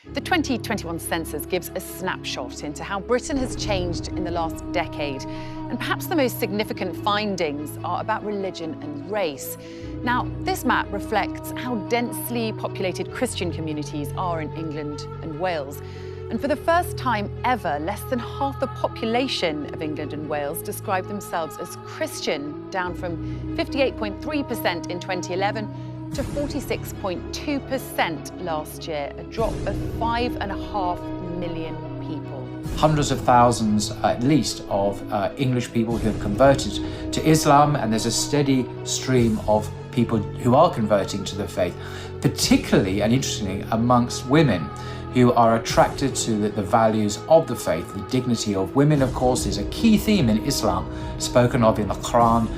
The 2021 census gives a snapshot into how Britain has changed in the last decade. And perhaps the most significant findings are about religion and race. Now, this map reflects how densely populated Christian communities are in England and Wales. And for the first time ever, less than half the population of England and Wales describe themselves as Christian, down from 58.3% in 2011 to 46.2% last year, a drop of 5.5 million people. Hundreds of thousands, at least, of English people who have converted to Islam, and there's a steady stream of people who are converting to the faith, particularly and interestingly amongst women who are attracted to the values of the faith. The dignity of women, of course, is a key theme in Islam, spoken of in the Quran.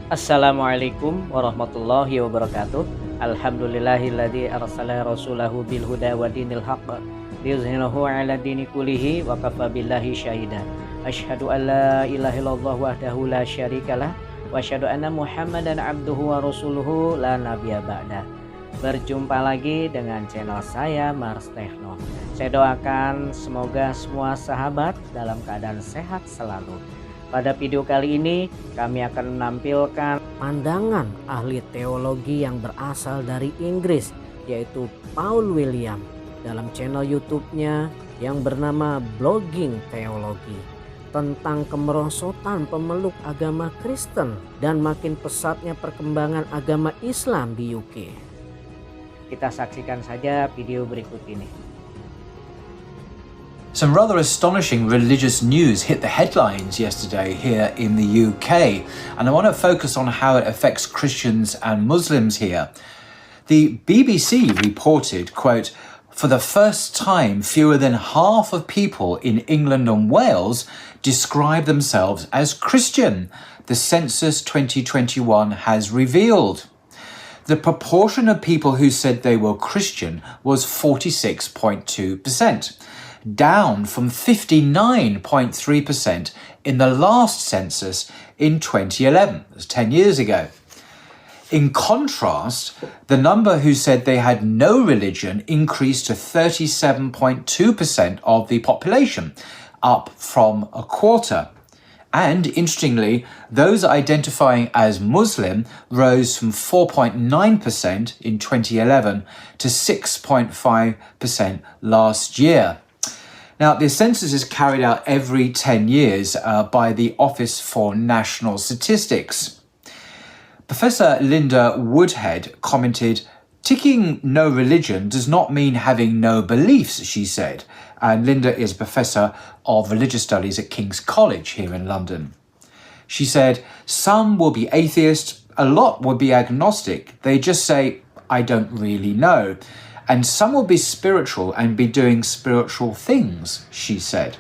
Assalamualaikum warahmatullahi wabarakatuh. Alhamdulillahilladzi arsala rasulahu bil huda wa dinil haqq liyuzhirahu 'ala dini kullihi wa kafa billahi syahida. Asyhadu an la ilaha illallah wahdahu la syarikalah wa asyhadu anna Muhammadan abduhu wa rasuluhu la nabiyya ba'da. Berjumpa lagi dengan channel saya Mars Techno. Saya doakan semoga semua sahabat dalam keadaan sehat selalu. Pada video kali ini kami akan menampilkan pandangan ahli teologi yang berasal dari Inggris, yaitu Paul William, dalam channel YouTube-nya yang bernama Blogging Teologi, tentang kemerosotan pemeluk agama Kristen dan makin pesatnya perkembangan agama Islam di UK. Kita saksikan saja video berikut ini. Some rather astonishing religious news hit the headlines yesterday here in the UK, and I want to focus on how it affects Christians and Muslims here. The BBC reported, quote, "For the first time, fewer than half of people in England and Wales describe themselves as Christian, the Census 2021 has revealed." The proportion of people who said they were Christian was 46.2%. Down from 59.3% in the last census in 2011, that's 10 years ago. In contrast, the number who said they had no religion increased to 37.2% of the population, up from a quarter. And interestingly, those identifying as Muslim rose from 4.9% in 2011 to 6.5% last year. Now, the census is carried out every 10 years by the Office for National Statistics. Professor Linda Woodhead commented, "Ticking no religion does not mean having no beliefs," she said. And Linda is Professor of Religious Studies at King's College here in London. She said, "Some will be atheist, a lot will be agnostic. They just say, I don't really know. And some will be spiritual and be doing spiritual things," she said.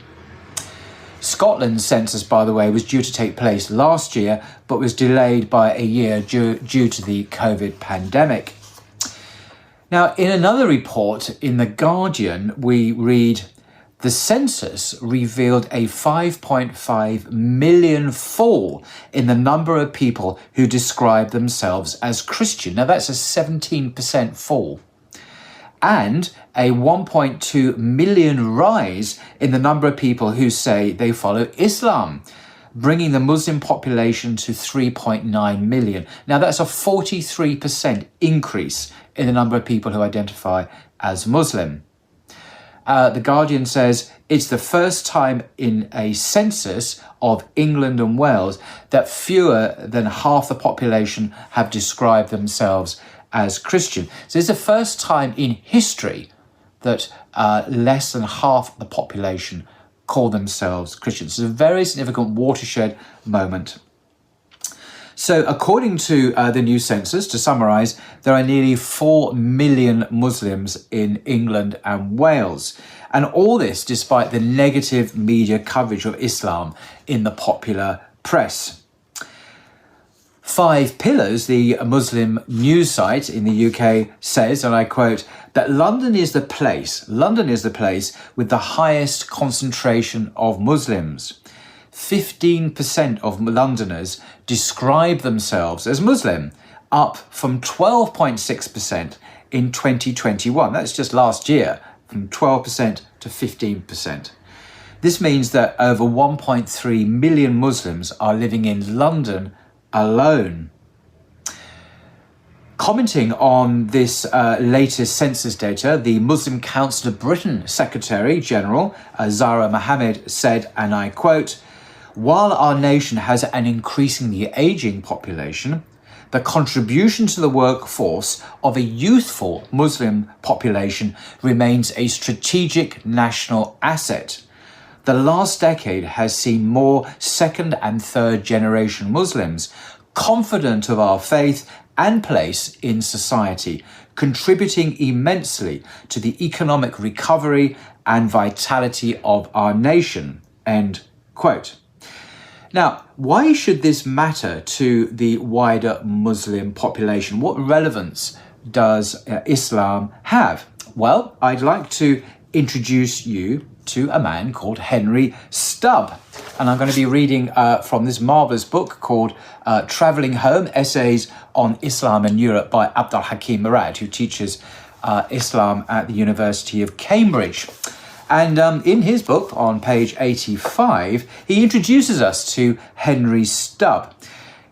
Scotland's census, by the way, was due to take place last year, but was delayed by a year due to the COVID pandemic. Now, in another report in The Guardian, we read, "The census revealed a 5.5 million fall in the number of people who describe themselves as Christian." Now, that's a 17% fall. And a 1.2 million rise in the number of people who say they follow Islam, bringing the Muslim population to 3.9 million. Now, that's a 43% increase in the number of people who identify as Muslim. The Guardian says it's the first time in a census of England and Wales that fewer than half the population have described themselves as Christian. So it's the first time in history that less than half the population call themselves Christians. It's a very significant watershed moment. So according to the new census, to summarise, there are nearly 4 million Muslims in England and Wales. And all this despite the negative media coverage of Islam in the popular press. 5 Pillars, the Muslim news site in the UK, says, and I quote, that London is the place with the highest concentration of Muslims. 15% of Londoners describe themselves as Muslim, up from 12.6% in 2021. That's just last year, from 12% to 15%. This means that over 1.3 million Muslims are living in London alone. Commenting on this latest census data, the Muslim Council of Britain Secretary General Zahra Mohammed said, and I quote, "While our nation has an increasingly ageing population, the contribution to the workforce of a youthful Muslim population remains a strategic national asset. The last decade has seen more second and third generation Muslims confident of our faith and place in society, contributing immensely to the economic recovery and vitality of our nation." End quote. Now, why should this matter to the wider Muslim population? What relevance does Islam have? Well, I'd like to introduce you to a man called Henry Stubb. And I'm going to be reading from this marvellous book called Travelling Home, Essays on Islam and Europe by Abdul Hakim Murad, who teaches Islam at the University of Cambridge. And in his book, on page 85, he introduces us to Henry Stubb.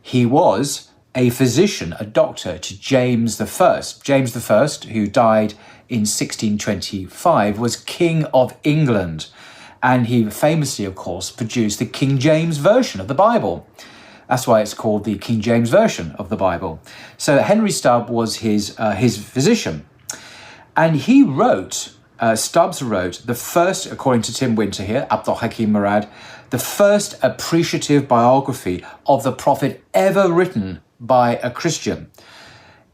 He was a physician, a doctor to James I. James I, who died in 1625, was King of England. And he famously, of course, produced the King James Version of the Bible. That's why it's called the King James Version of the Bible. So Henry Stubb was his physician. And he Stubbs wrote the first, according to Tim Winter here, Abdul Hakim Murad, the first appreciative biography of the Prophet ever written by a Christian.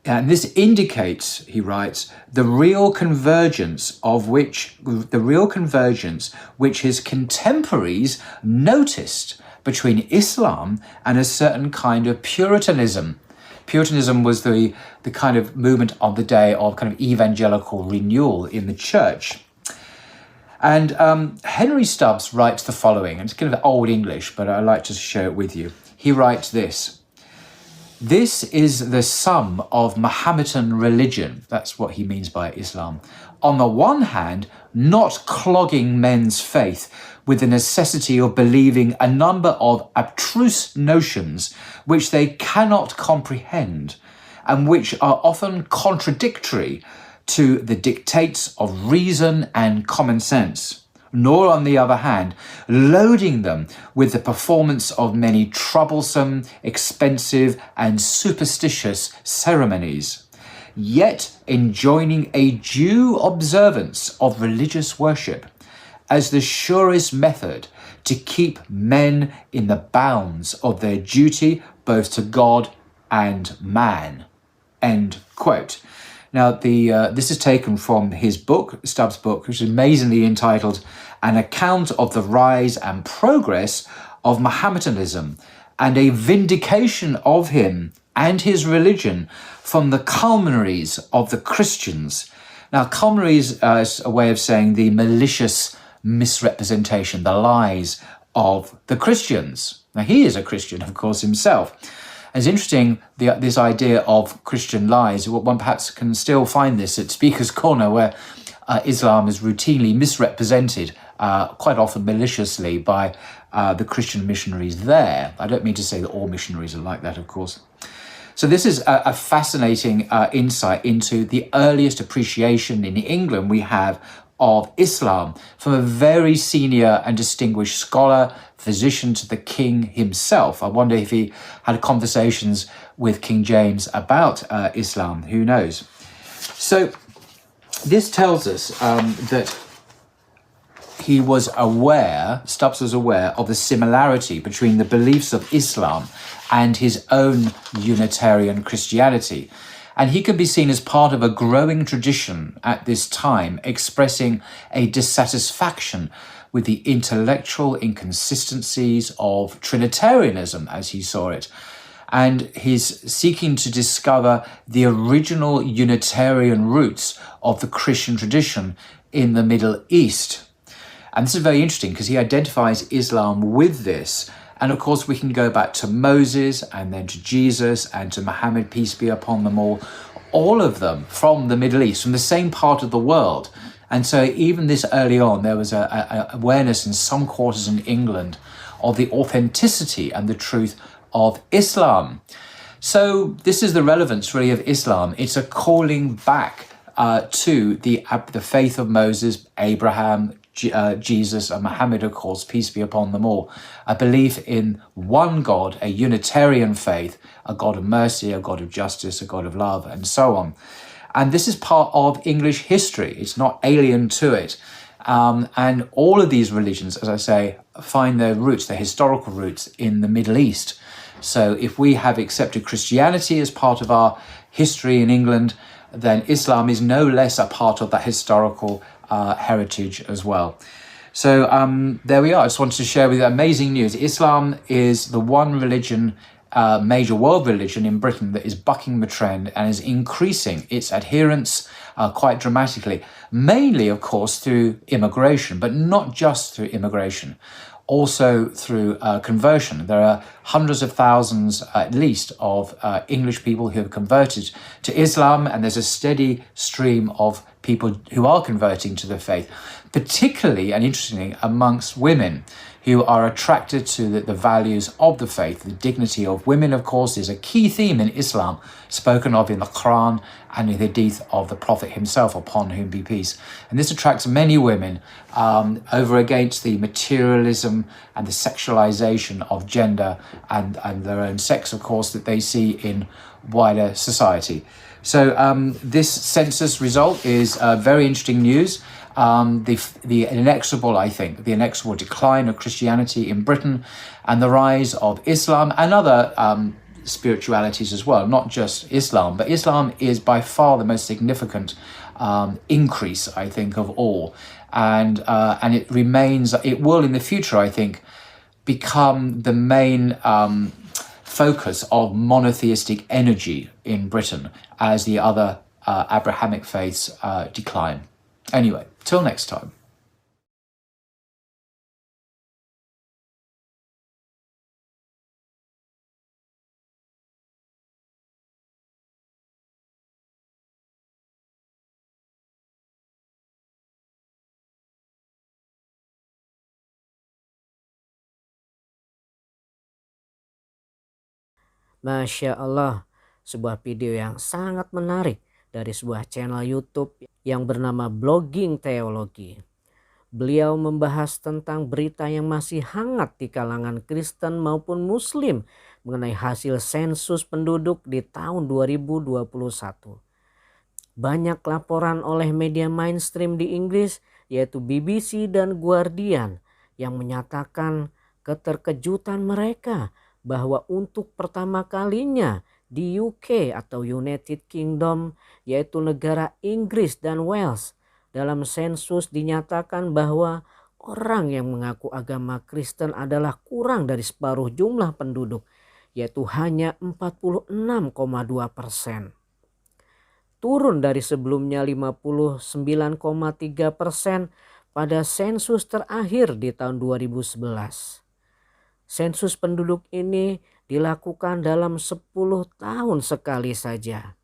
And this indicates, he writes, the real convergence which his contemporaries noticed between Islam and a certain kind of Puritanism. Puritanism was the kind of movement of the day of kind of evangelical renewal in the church. And Henry Stubbs writes the following, and it's kind of old English, but I like to share it with you. He writes this: "This is the sum of Mohammedan religion," that's what he means by Islam, "on the one hand, not clogging men's faith with the necessity of believing a number of abstruse notions which they cannot comprehend, and which are often contradictory to the dictates of reason and common sense, nor, on the other hand, loading them with the performance of many troublesome, expensive, and superstitious ceremonies, yet enjoining a due observance of religious worship as the surest method to keep men in the bounds of their duty both to God and man." End quote. Now, this is taken from his book, Stubbs' book, which is amazingly entitled An Account of the Rise and Progress of Mohammedanism and a Vindication of Him and His Religion from the Culminaries of the Christians. Now, culminaries is a way of saying the malicious misrepresentation, the lies of the Christians. Now, he is a Christian, of course, himself. It's interesting, this idea of Christian lies. One perhaps can still find this at Speaker's Corner, where Islam is routinely misrepresented, quite often maliciously, by the Christian missionaries there. I don't mean to say that all missionaries are like that, of course. So this is a fascinating insight into the earliest appreciation in England we have of Islam from a very senior and distinguished scholar, physician to the king himself. I wonder if he had conversations with King James about Islam. Who knows? So this tells us that Stubbs was aware of the similarity between the beliefs of Islam and his own Unitarian Christianity. And he can be seen as part of a growing tradition at this time, expressing a dissatisfaction with the intellectual inconsistencies of Trinitarianism, as he saw it. And he's seeking to discover the original Unitarian roots of the Christian tradition in the Middle East. And this is very interesting because he identifies Islam with this. And of course, we can go back to Moses and then to Jesus and to Muhammad, peace be upon them all of them from the Middle East, from the same part of the world. And so even this early on, there was a awareness in some quarters in England of the authenticity and the truth of Islam. So this is the relevance really of Islam. It's a calling back to the faith of Moses, Abraham, Jesus and Muhammad, of course, peace be upon them all. A belief in one God, a Unitarian faith, a God of mercy, a God of justice, a God of love, and so on. And this is part of English history. It's not alien to it. And all of these religions, as I say, find their roots, their historical roots in the Middle East. So if we have accepted Christianity as part of our history in England, then Islam is no less a part of that historical heritage as well. So there we are. I just wanted to share with you amazing news. Islam is the one religion, major world religion in Britain that is bucking the trend and is increasing its adherents quite dramatically, mainly, of course, through immigration, but not just through immigration, also through conversion. There are hundreds of thousands, at least, of English people who have converted to Islam, and there's a steady stream of people who are converting to the faith, particularly and interestingly amongst women who are attracted to the values of the faith. The dignity of women, of course, is a key theme in Islam, spoken of in the Quran and in the hadith of the Prophet himself, upon whom be peace. And this attracts many women over against the materialism and the sexualization of gender and their own sex, of course, that they see in wider society. So this census result is very interesting news. The inexorable, I think, the inexorable decline of Christianity in Britain and the rise of Islam and other spiritualities as well, not just Islam, but Islam is by far the most significant increase, I think, of all. And it remains, it will in the future, I think, become the main focus of monotheistic energy in Britain as the other Abrahamic faiths decline. Anyway, till next time. Masya Allah, sebuah video yang sangat menarik dari sebuah channel YouTube yang bernama Blogging Teologi. Beliau membahas tentang berita yang masih hangat di kalangan Kristen maupun Muslim mengenai hasil sensus penduduk di tahun 2021. Banyak laporan oleh media mainstream di Inggris yaitu BBC dan Guardian yang menyatakan keterkejutan mereka bahwa untuk pertama kalinya di UK atau United Kingdom, yaitu negara Inggris dan Wales, dalam sensus dinyatakan bahwa orang yang mengaku agama Kristen adalah kurang dari separuh jumlah penduduk, yaitu hanya 46,2%. Turun dari sebelumnya 59,3% pada sensus terakhir di tahun 2011. Sensus penduduk ini dilakukan dalam 10 tahun sekali saja.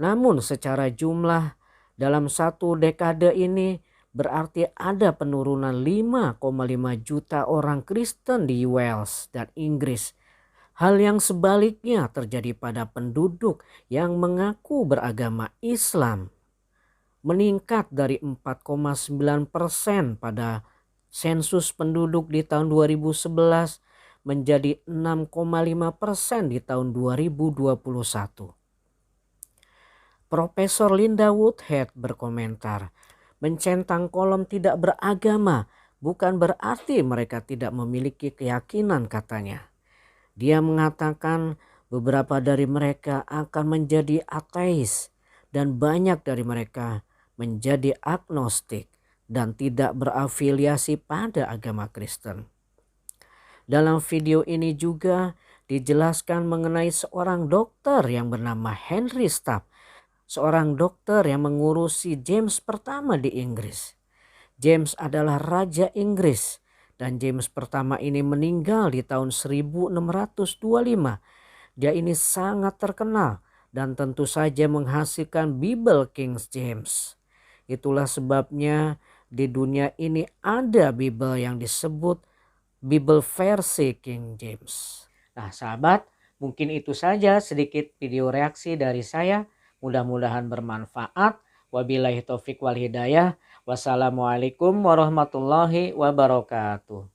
Namun secara jumlah dalam satu dekade ini berarti ada penurunan 5,5 juta orang Kristen di Wales dan Inggris. Hal yang sebaliknya terjadi pada penduduk yang mengaku beragama Islam. Meningkat dari 4,9% pada sensus penduduk di tahun 2011 menjadi 6,5% di tahun 2021. Profesor Linda Woodhead berkomentar, mencentang kolom tidak beragama bukan berarti mereka tidak memiliki keyakinan, katanya. Dia mengatakan beberapa dari mereka akan menjadi ateis dan banyak dari mereka menjadi agnostik dan tidak berafiliasi pada agama Kristen. Dalam video ini juga dijelaskan mengenai seorang dokter yang bernama Henry Stapp, seorang dokter yang mengurusi James pertama di Inggris. James adalah Raja Inggris dan James pertama ini meninggal di tahun 1625. Dia ini sangat terkenal dan tentu saja menghasilkan Bible King James. Itulah sebabnya di dunia ini ada Bible yang disebut Bible versi King James. Nah sahabat, mungkin itu saja sedikit video reaksi dari saya. Mudah-mudahan bermanfaat. Wabillahi taufik wal hidayah. Wassalamualaikum warahmatullahi wabarakatuh.